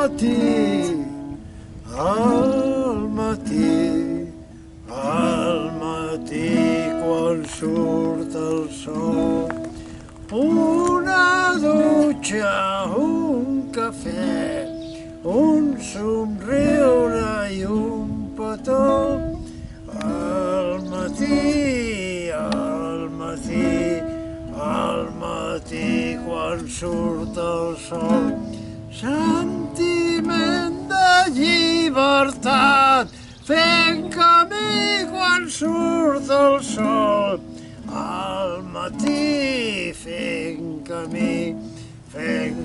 matí, quan surt el sol, una dutxa, un cafè, un somriure i un petó. Al matí, quan surt el sol, sentiment de llibertat, fent camí quan surt el sol. Al matí, fent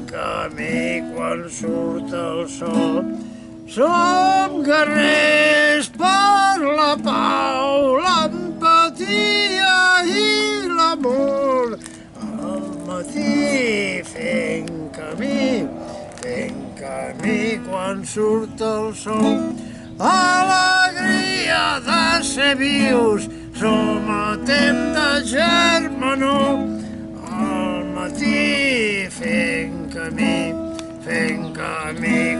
camí quan surt el sol. Som guerrers per la pau, l'empatia i l'amor. Al matí, fent camí quan surt el sol. Alegria de ser vius, som a temps de germanor. Al matí, fent camí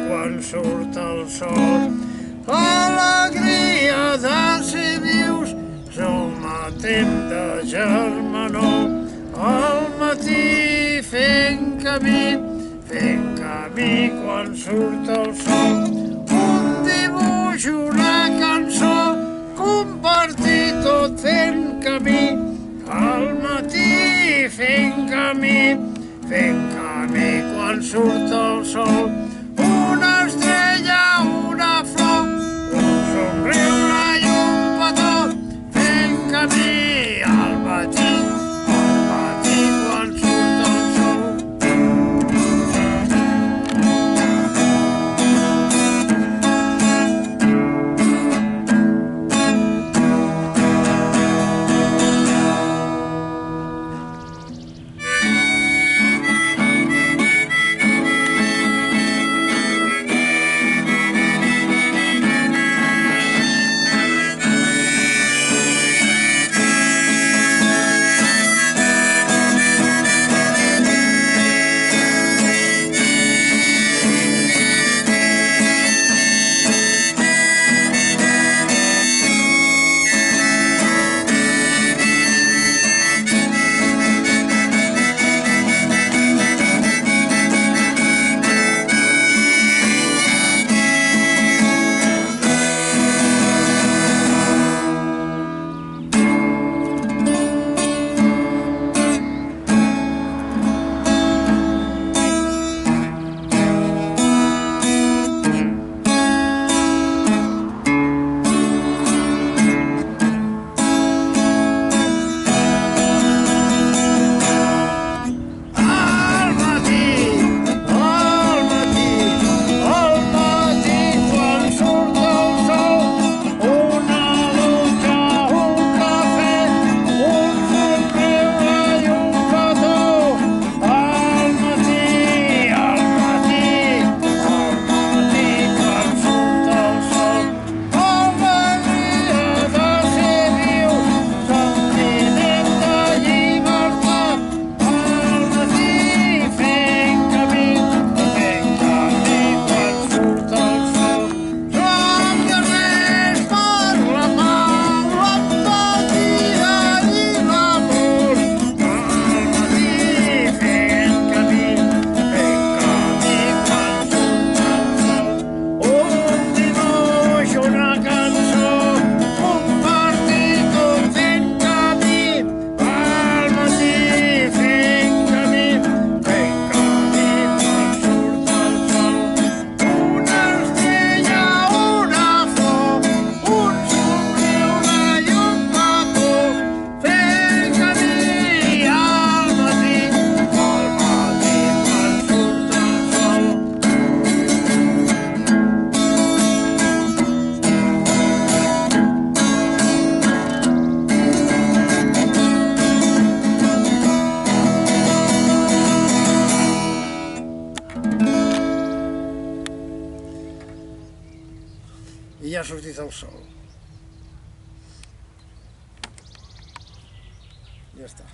quan surt el sol. Alegria de ser vius, som a temps de germanor. Al matí, fent camí quan surt el sol. Un dibuix, una cançó, compartir tot fent camí. Al matí, fent camí quan surt el sol. Una estrella, una flor, un somriure i un petó, fent camí al matí quan surt el sol. I ja ha sortit el sol. Ja està.